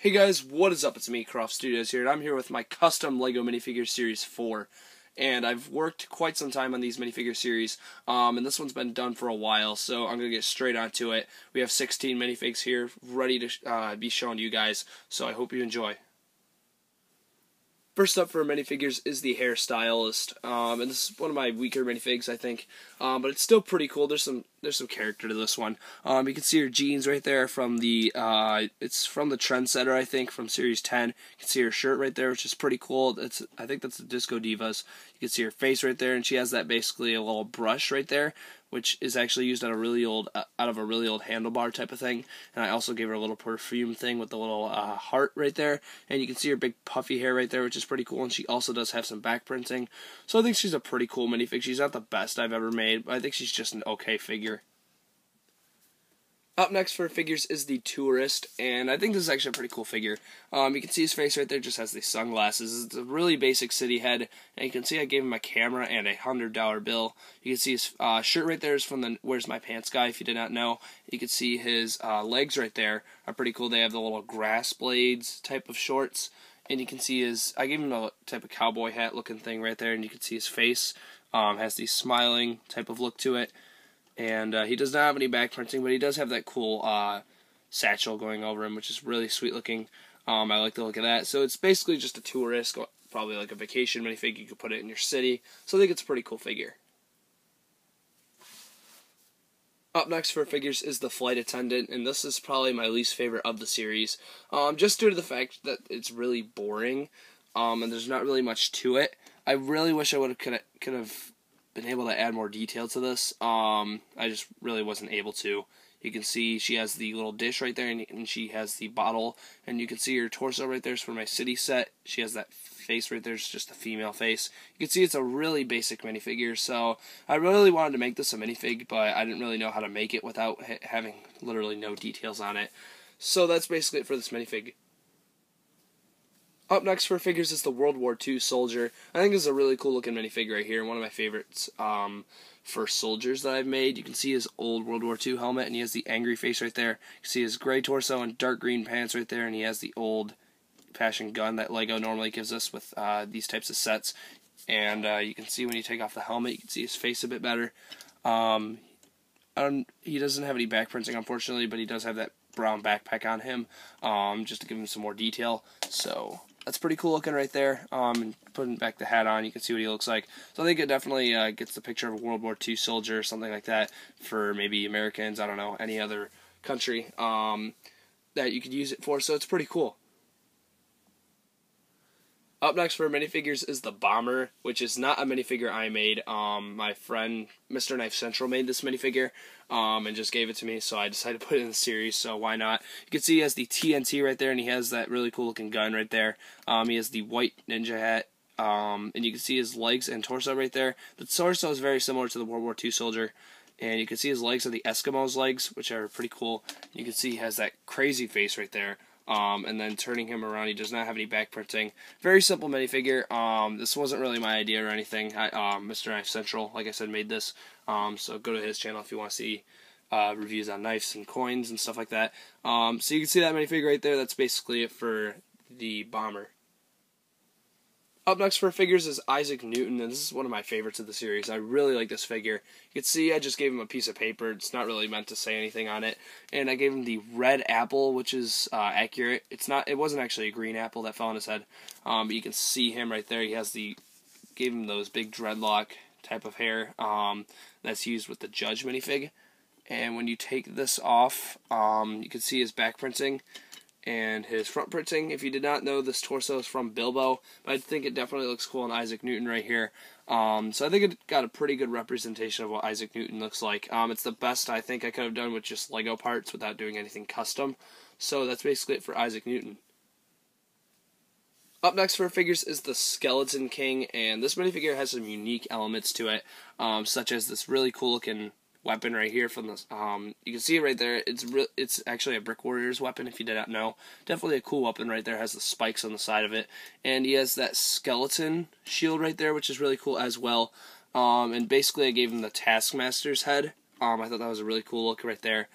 Hey guys, what is up? It's me, CroffStudios here, and I'm here with my custom LEGO Minifigures Series 4. And I've worked quite some time on these minifigure series, and this one's been done for a while, so I'm going to get straight onto it. We have 16 minifigs here, ready to be shown to you guys, so I hope you enjoy. First up for minifigures is the Hair Stylist, and this is one of my weaker minifigs, I think, but it's still pretty cool. There's some character to this one. You can see her jeans right there from the it's from the Trendsetter, I think, from Series 10. You can see her shirt right there, which is pretty cool. I think that's the Disco Divas. You can see her face right there, and she has that basically a little brush right there, which is actually used out of a really old handlebar type of thing. And I also gave her a little perfume thing with the little heart right there. And you can see her big puffy hair right there, which is pretty cool. And she also does have some back printing. So I think she's a pretty cool minifig. She's not the best I've ever made, but I think she's just an okay figure. Up next for figures is the Tourist, and I think this is actually a pretty cool figure. You can see his face right there, just has these sunglasses. It's a really basic city head, and you can see I gave him a camera and a $100 bill. You can see his shirt right there is from the Where's My Pants guy, if you did not know. You can see his legs right there are pretty cool. They have the little grass blades type of shorts, and you can see I gave him a type of cowboy hat looking thing right there, and you can see his face has the smiling type of look to it. And he does not have any back printing, but he does have that cool satchel going over him, which is really sweet looking. I like the look of that. So it's basically just a tourist, probably like a vacation minifig. You could put it in your city. So I think it's a pretty cool figure. Up next for figures is the Flight Attendant, and this is probably my least favorite of the series, just due to the fact that it's really boring, and there's not really much to it. I really wish I could have been able to add more detail to this. I just really wasn't able to. You can see she has the little dish right there, and she has the bottle, and you can see her torso right there is for my city set. She has that face right there, it's just a female face. You can see it's a really basic minifigure, so I really wanted to make this a minifig, but I didn't really know how to make it without having literally no details on it. So that's basically it for this minifig. Up next for figures is the WW2 Soldier. I think this is a really cool looking minifig right here, one of my favorites for soldiers that I've made. You can see his old World War II helmet, and he has the angry face right there. You can see his gray torso and dark green pants right there, and he has the old passion gun that LEGO normally gives us with these types of sets. And you can see when you take off the helmet, you can see his face a bit better. He doesn't have any back printing, unfortunately, but he does have that brown backpack on him, just to give him some more detail. So that's pretty cool looking right there. And putting back the hat on, you can see what he looks like. So I think it definitely gets the picture of a World War II soldier or something like that for maybe Americans, I don't know, any other country that you could use it for. So it's pretty cool. Up next for minifigures is the Bomber, which is not a minifigure I made. My friend, Mr. Knife Central, made this minifigure and just gave it to me, so I decided to put it in the series, so why not? You can see he has the TNT right there, and he has that really cool looking gun right there. He has the white ninja hat, and you can see his legs and torso right there. The torso is very similar to the World War II Soldier, and you can see his legs are the Eskimo's legs, which are pretty cool. You can see he has that crazy face right there. And then turning him around, he does not have any back printing. Very simple minifigure. This wasn't really my idea or anything. Mr. Knife Central, like I said, made this. So go to his channel if you want to see reviews on knives and coins and stuff like that. So you can see that minifigure right there. That's basically it for the Bomber. Up next for figures is Isaac Newton, and this is one of my favorites of the series. I really like this figure. You can see I just gave him a piece of paper. It's not really meant to say anything on it. And I gave him the red apple, which is accurate. It wasn't actually a green apple that fell on his head. But you can see him right there. He has gave him those big dreadlock type of hair that's used with the Judge minifig. And when you take this off, you can see his back printing and his front printing. If you did not know, this torso is from Bilbo, but I think it definitely looks cool on Isaac Newton right here. So I think it got a pretty good representation of what Isaac Newton looks like. It's the best I think I could have done with just LEGO parts without doing anything custom. So that's basically it for Isaac Newton. Up next for figures is the Skeleton King, and this minifigure has some unique elements to it, such as this really cool looking weapon right here from this. You can see it right there. It's actually a Brick Warrior's weapon, if you did not know. Definitely a cool weapon right there. It has the spikes on the side of it, and he has that skeleton shield right there, which is really cool as well. And basically, I gave him the Taskmaster's head. I thought that was a really cool look right there.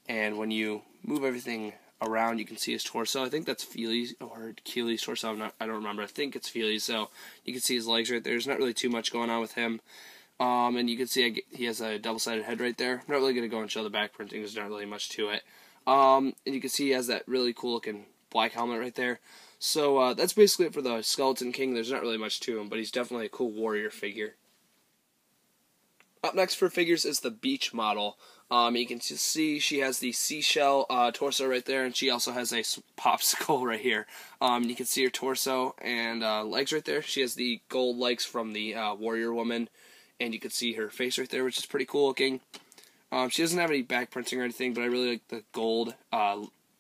And when you move everything around, you can see his torso. I think that's Feely's or Keely's torso. I don't remember. I think it's Feely's. So you can see his legs right there. There's not really too much going on with him. And you can see he has a double-sided head right there. I'm not really going to go and show the back printing. There's not really much to it. And you can see he has that really cool-looking black helmet right there. So that's basically it for the Skeleton King. There's not really much to him, but he's definitely a cool warrior figure. Up next for figures is the Beach model. You can see she has the seashell torso right there, and she also has a popsicle right here. You can see her torso and legs right there. She has the gold legs from the warrior woman, and you can see her face right there, which is pretty cool looking. She doesn't have any back printing or anything, but I really like the gold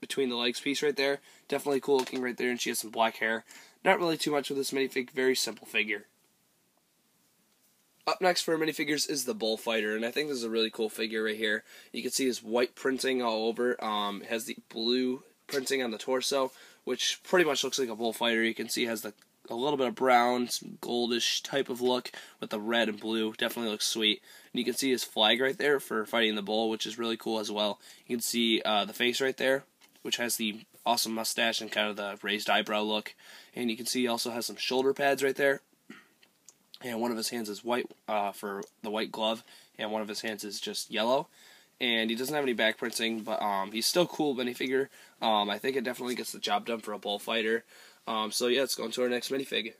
between the legs piece right there. Definitely cool looking right there, and she has some black hair. Not really too much with this minifig, very simple figure. Up next for minifigures is the Bullfighter, and I think this is a really cool figure right here. You can see his white printing all over. It has the blue printing on the torso, which pretty much looks like a bullfighter. You can see it has a little bit of brown, some goldish type of look with the red and blue. Definitely looks sweet. And you can see his flag right there for fighting the bull, which is really cool as well. You can see the face right there, which has the awesome mustache and kind of the raised eyebrow look. And you can see he also has some shoulder pads right there. And one of his hands is white for the white glove, and one of his hands is just yellow. And he doesn't have any back printing, but he's still cool minifigure. I think it definitely gets the job done for a bullfighter. So yeah, let's go into our next minifig.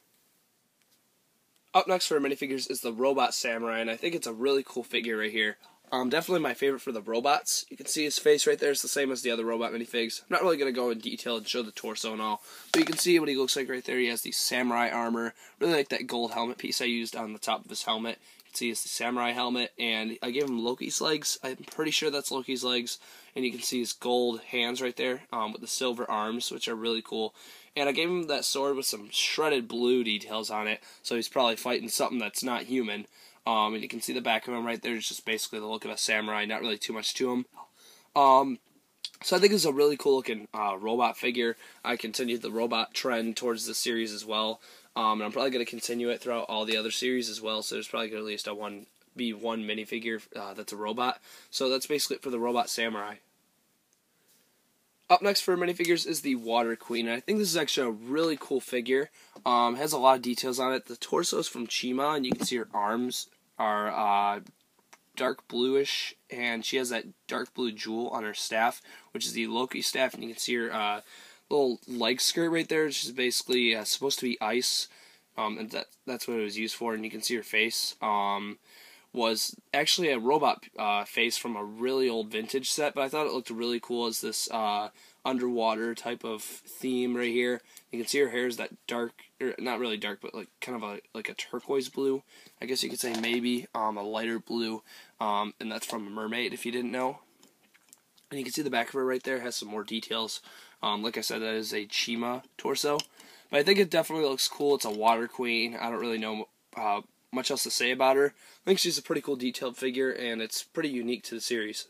Up next for minifigures is the Robot Samurai, and I think it's a really cool figure right here. Definitely my favorite for the robots. You can see his face right there. It's the same as the other robot minifigs. I'm not really going to go in detail and show the torso and all, but you can see what he looks like right there. He has the samurai armor. Really like that gold helmet piece I used on the top of his helmet. You can see it's the samurai helmet, and I gave him Loki's legs. I'm pretty sure that's Loki's legs. And you can see his gold hands right there with the silver arms, which are really cool. And I gave him that sword with some shredded blue details on it, so he's probably fighting something that's not human. And you can see the back of him right there. It's just basically the look of a samurai, not really too much to him. So I think it's a really cool looking robot figure. I continued the robot trend towards this series as well. And I'm probably going to continue it throughout all the other series as well. So there's probably going to at least be one minifigure that's a robot. So that's basically it for the Robot Samurai. Up next for minifigures is the Water Queen, and I think this is actually a really cool figure. It has a lot of details on it. The torso is from Chima, and you can see her arms are dark bluish, and she has that dark blue jewel on her staff, which is the Loki staff, and you can see her little leg skirt right there, which is basically supposed to be ice, and that's what it was used for, and you can see her face. Was actually a robot face from a really old vintage set, but I thought it looked really cool as this underwater type of theme right here. You can see her hair is that dark, or not really dark, but like kind of like a turquoise blue. I guess you could say maybe a lighter blue, and that's from a mermaid if you didn't know. And you can see the back of her right there, it has some more details. Like I said, that is a Chima torso, but I think it definitely looks cool. It's a water queen. I don't really know much else to say about her. I think she's a pretty cool detailed figure, and it's pretty unique to the series.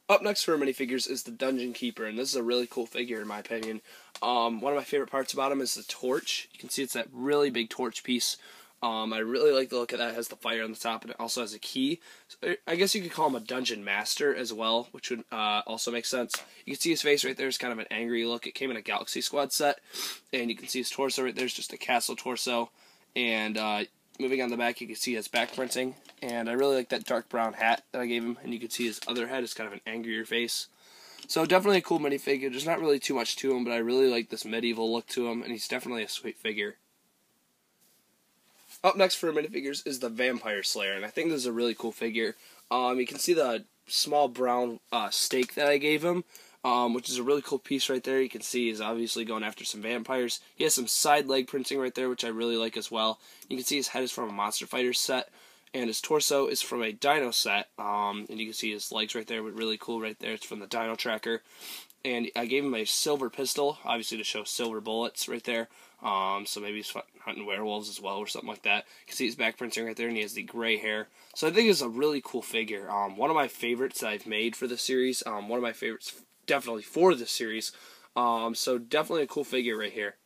Up next for minifigures is the Dungeon Keeper, and this is a really cool figure in my opinion. One of my favorite parts about him is the torch. You can see it's that really big torch piece. I really like the look of that. It has the fire on the top, and it also has a key. So I guess you could call him a dungeon master as well, which would also make sense. You can see his face right there is kind of an angry look. It came in a Galaxy Squad set, and you can see his torso right there is just a castle torso. And moving on the back, you can see his back printing, and I really like that dark brown hat that I gave him, and you can see his other head is kind of an angrier face. So definitely a cool minifigure. There's not really too much to him, but I really like this medieval look to him, and he's definitely a sweet figure. Up next for minifigures is the Vampire Slayer, and I think this is a really cool figure. You can see the small brown stake that I gave him, which is a really cool piece right there. You can see he's obviously going after some vampires. He has some side leg printing right there, which I really like as well. You can see his head is from a Monster Fighter set, and his torso is from a Dino set. And you can see his legs right there, but really cool right there. It's from the Dino Tracker. And I gave him a silver pistol, obviously to show silver bullets right there. So maybe he's hunting werewolves as well or something like that. You can see his back printing right there, and he has the gray hair. So I think it's a really cool figure. One of my favorites that I've made for the series. One of my favorites definitely for this series. So definitely a cool figure right here.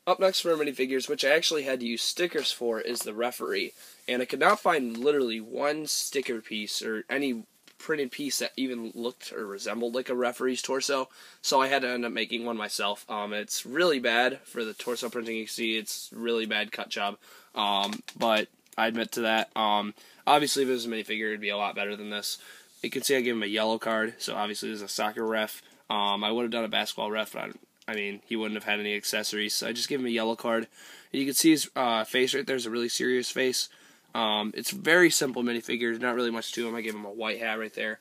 Up next for minifigures, which I actually had to use stickers for, is the Referee. And I could not find literally one sticker piece or any printed piece that even looked or resembled like a referee's torso, so I had to end up making one myself. It's really bad for the torso printing. You can see it's really bad cut job, but I admit to that. Obviously, if it was a minifigure, it'd be a lot better than this. You can see I gave him a yellow card, so obviously there's a soccer ref. I would have done a basketball ref, but I mean, he wouldn't have had any accessories, so I just gave him a yellow card. And you can see his face right there is a really serious face. It's very simple minifigure, not really much to him. I gave him a white hat right there.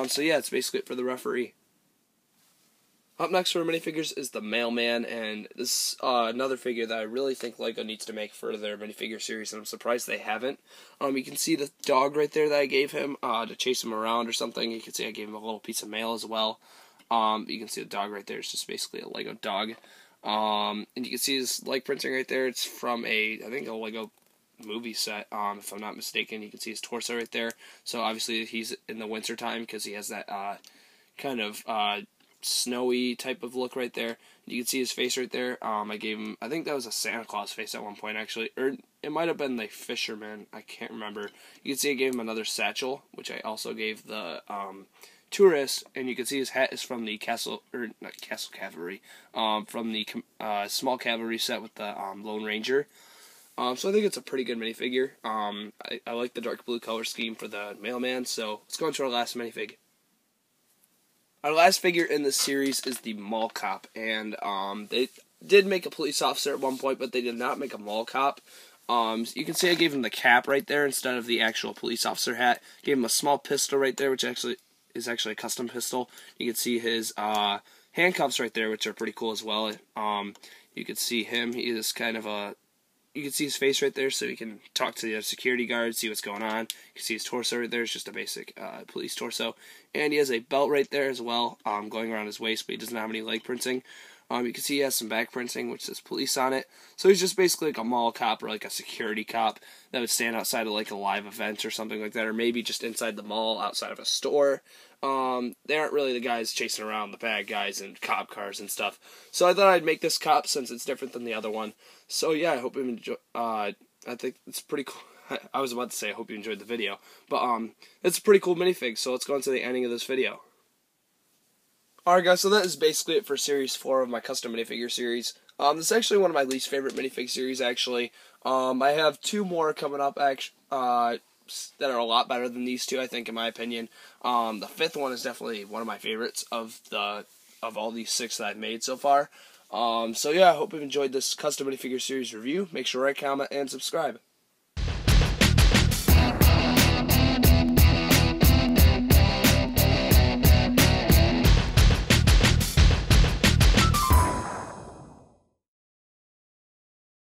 So yeah, it's basically it for the referee. Up next for minifigures is the Mailman, and this is another figure that I really think LEGO needs to make for their minifigure series, and I'm surprised they haven't. You can see the dog right there that I gave him to chase him around or something. You can see I gave him a little piece of mail as well. You can see the dog right there. It's just basically a LEGO dog. And you can see his leg printing right there. It's from I think a LEGO movie set, if I'm not mistaken. You can see his torso right there. So obviously he's in the winter time because he has that kind of snowy type of look right there. You can see his face right there. I gave him, I think that was a Santa Claus face at one point actually, or it might have been the fisherman. I can't remember. You can see I gave him another satchel, which I also gave the tourist, and you can see his hat is from the not Castle Cavalry, from the small cavalry set with the Lone Ranger. So I think it's a pretty good minifigure. I like the dark blue color scheme for the Mailman, so let's go into our last minifig. Our last figure in this series is the Mall Cop, and they did make a police officer at one point, but they did not make a mall cop. You can see I gave him the cap right there instead of the actual police officer hat. Gave him a small pistol right there, which is actually a custom pistol. You can see his handcuffs right there, which are pretty cool as well. You can see him. He is kind of you can see his face right there, so he can talk to the security guard, see what's going on. You can see his torso right there. It's just a basic police torso. And he has a belt right there as well, going around his waist, but he doesn't have any leg printing. You can see he has some back printing, which says police on it. So he's just basically like a mall cop or like a security cop that would stand outside of like a live event or something like that, or maybe just inside the mall outside of a store. They aren't really the guys chasing around the bad guys in cop cars and stuff. So I thought I'd make this cop since it's different than the other one. So yeah, I hope you enjoy. I think it's pretty cool. I was about to say I hope you enjoyed the video, but it's a pretty cool minifig. So let's go into the ending of this video. Alright guys, so that is basically it for Series 4 of my custom minifigure series. This is actually one of my least favorite minifig series, actually. I have two more coming up, that are a lot better than these two, I think, in my opinion. The fifth one is definitely one of my favorites of all these 6 that I've made so far. So yeah, I hope you've enjoyed this custom minifigure series review. Make sure to like, comment, and subscribe.